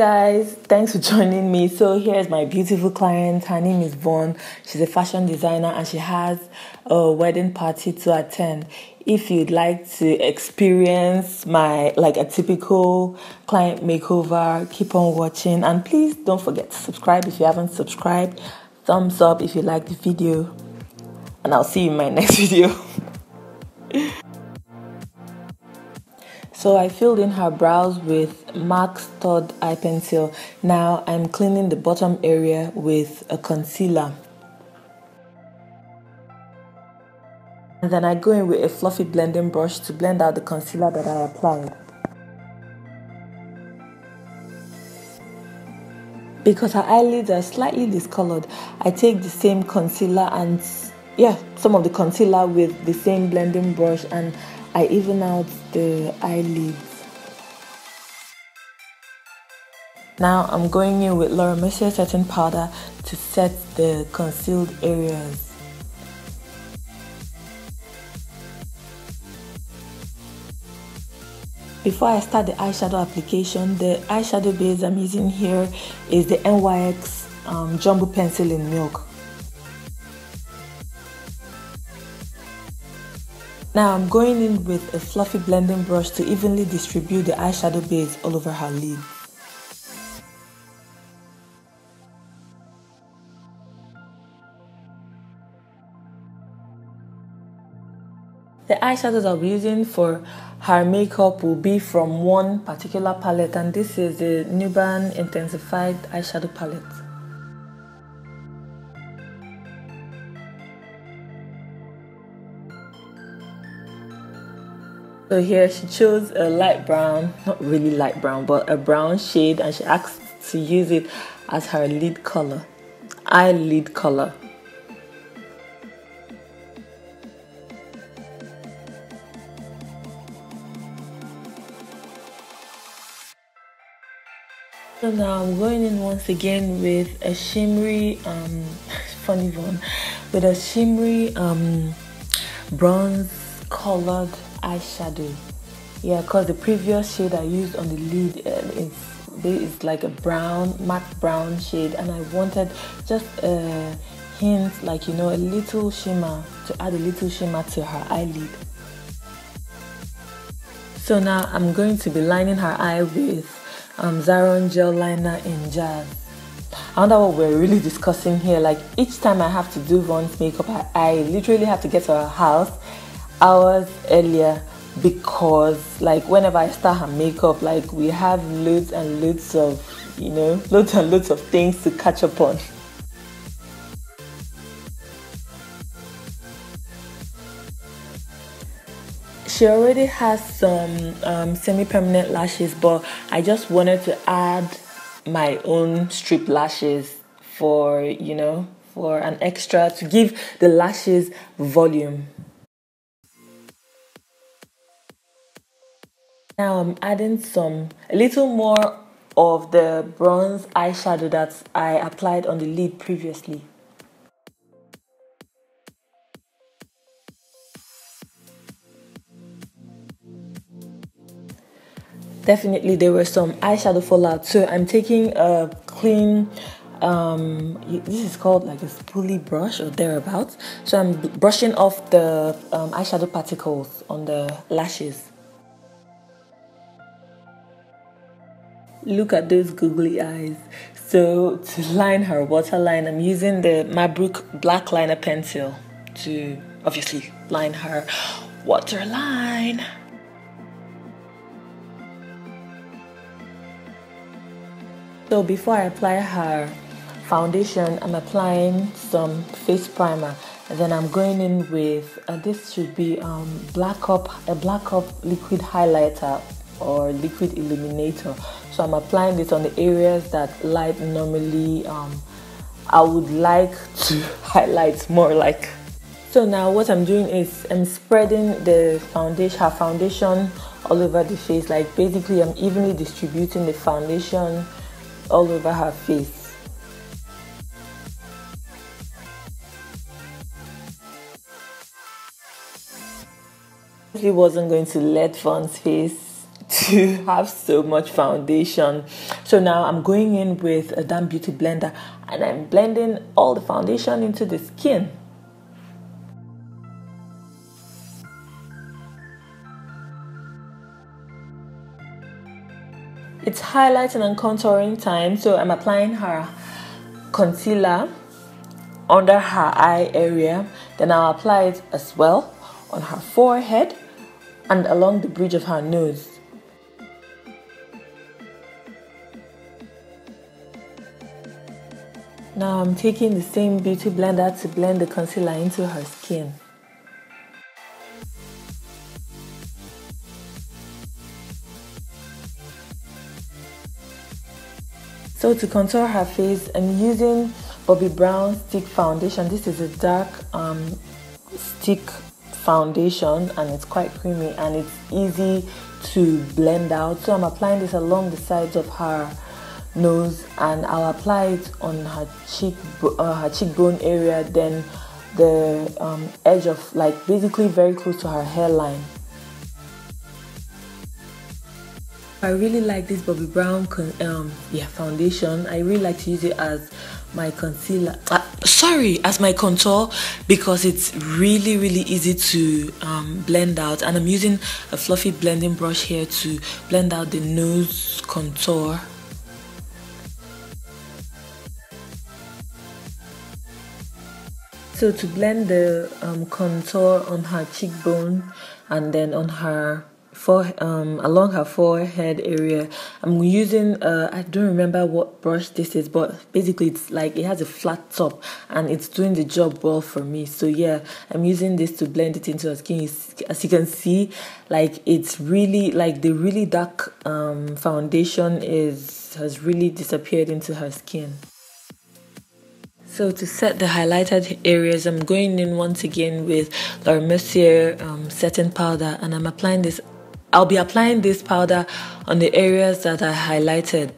Guys, thanks for joining me. So here's my beautiful client. Her name is Vaughn. She's a fashion designer and she has a wedding party to attend. If you'd like to experience a typical client makeover, keep on watching, and please don't forget to subscribe if you haven't subscribed. Thumbs up if you like the video, and I'll see you in my next video. So I filled in her brows with MAC Stud Eye Pencil. Now I'm cleaning the bottom area with a concealer. And then I go in with a fluffy blending brush to blend out the concealer that I applied. Because her eyelids are slightly discolored, I take the same concealer and some of the concealer with the same blending brush, and I even out the eyelids. Now I'm going in with Laura Mercier setting powder to set the concealed areas. Before I start the eyeshadow application, the eyeshadow base I'm using here is the NYX Jumbo Pencil in Milk. Now I'm going in with a fluffy blending brush to evenly distribute the eyeshadow base all over her lid. The eyeshadows I'll be using for her makeup will be from one particular palette, and this is the Nuban Intensified Eyeshadow Palette. So here she chose a light brown, not really light brown, but a brown shade, and she asked to use it as her lid color, eyelid color. So now I'm going in once again with a shimmery, funny one, with a shimmery bronze colored eyeshadow. Yeah, because the previous shade I used on the lid is like a brown, matte brown shade, and I wanted just a hint, a little shimmer, to add a little shimmer to her eyelid. So now I'm going to be lining her eye with Zaron gel liner in Jazz. I wonder what we're really discussing here. Like, each time I have to do Vaughn's makeup, I literally have to get to her house hours earlier, because whenever I start her makeup, we have loads and loads of things to catch up on. She already has some semi-permanent lashes, but I just wanted to add my own strip lashes for an extra, to give the lashes volume. Now I'm adding a little more of the bronze eyeshadow that I applied on the lid previously. Definitely there were some eyeshadow fallout, so I'm taking a clean, this is called like a spoolie brush or thereabouts. So I'm brushing off the eyeshadow particles on the lashes. Look at those googly eyes. So to line her waterline, I'm using the Mabrook black liner pencil to obviously line her waterline. So before I apply her foundation, I'm applying some face primer, and then I'm going in with this should be a black up liquid highlighter or liquid illuminator. So I'm applying this on the areas that light normally I would like to highlight more like. So now what I'm doing is I'm spreading her foundation all over the face. Basically I'm evenly distributing the foundation all over her face. I wasn't going to let Vaughn's face to have so much foundation. So now I'm going in with a damp beauty blender and I'm blending all the foundation into the skin. It's highlighting and contouring time, so I'm applying her concealer under her eye area. Then I'll apply it as well on her forehead and along the bridge of her nose. Now I'm taking the same beauty blender to blend the concealer into her skin. So to contour her face, I'm using Bobbi Brown stick foundation. This is a dark stick foundation and it's quite creamy and it's easy to blend out. So I'm applying this along the sides of her nose and I'll apply it on her cheekbone area, then the edge of, like, basically very close to her hairline. I really like this Bobbi Brown foundation. I really like to use it as my concealer, as my contour, because it's really easy to blend out, and I'm using a fluffy blending brush here to blend out the nose contour. So to blend the contour on her cheekbone and then on her along her forehead area, I'm using I don't remember what brush this is, but basically it's like it has a flat top and it's doing the job well for me. So yeah, I'm using this to blend it into her skin. As you can see, like, it's really, like, the really dark foundation has really disappeared into her skin. So to set the highlighted areas, I'm going in once again with Laura Mercier setting powder, and I'm applying this. I'll be applying this powder on the areas that I highlighted.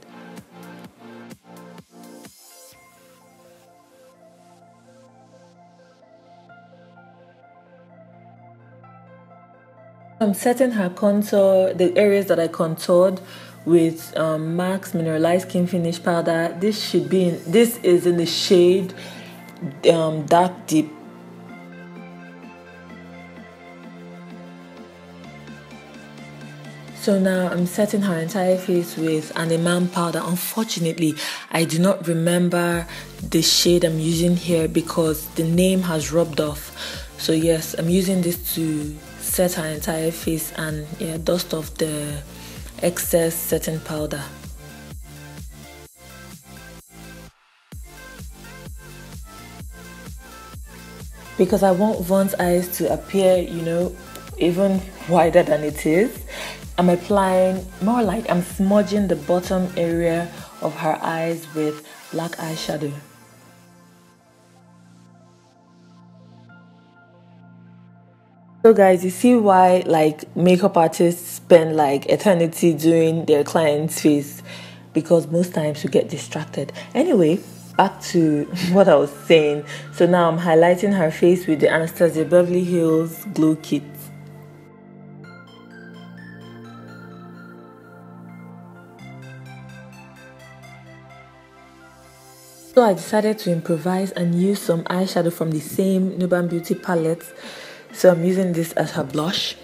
I'm setting her contour, the areas that I contoured, with MAC's Mineralized Skin Finish powder. This is in the shade Dark Deep. So now I'm setting her entire face with an Imam powder. Unfortunately, I do not remember the shade I'm using here because the name has rubbed off. So yes, I'm using this to set her entire face and dust off the excess setting powder. Because I want Vaughn's eyes to appear, even wider than it is, I'm applying more like I'm smudging the bottom area of her eyes with black eyeshadow. So guys, you see why, like, makeup artists spend like eternity doing their client's face, because most times you get distracted. Anyway, back to what I was saying. So now I'm highlighting her face with the Anastasia Beverly Hills Glow Kit. So I decided to improvise and use some eyeshadow from the same Nuban Beauty palette. So I'm using this as her blush.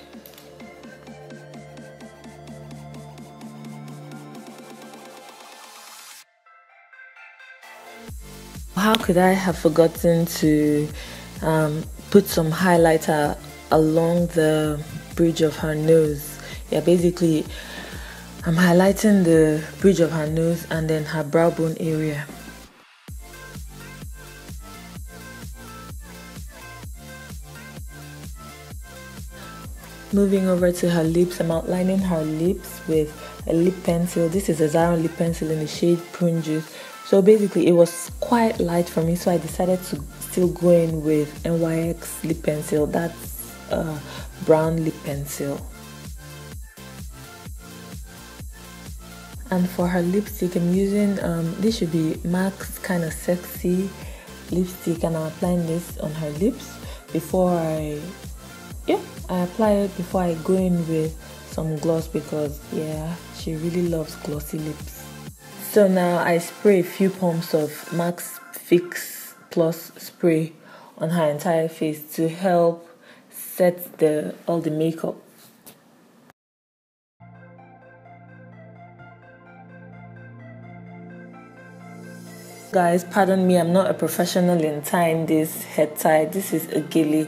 How could I have forgotten to put some highlighter along the bridge of her nose? Yeah, basically I'm highlighting the bridge of her nose and then her brow bone area. Moving over to her lips, I'm outlining her lips with a lip pencil. This is a Zion lip pencil in the shade Prune Juice. So basically it was quite light for me, so I decided to still go in with NYX lip pencil. That's a brown lip pencil. And for her lipstick, I'm using, this should be MAC's Kind of Sexy lipstick, and I'm applying this on her lips before I apply it before I go in with some gloss because yeah, she really loves glossy lips. So now I spray a few pumps of Max Fix Plus spray on her entire face to help set all the makeup. Guys, pardon me, I'm not a professional in tying this head tie. This is a gele.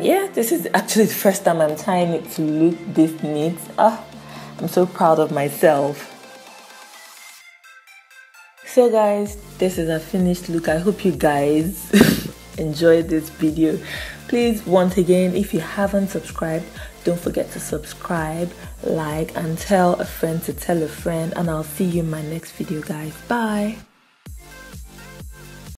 Yeah, this is actually the first time I'm tying it to look this neat. I'm so proud of myself. So guys, this is a finished look. I hope you guys enjoyed this video. Please, once again, if you haven't subscribed, don't forget to subscribe, like, and tell a friend to tell a friend. And I'll see you in my next video, guys. Bye.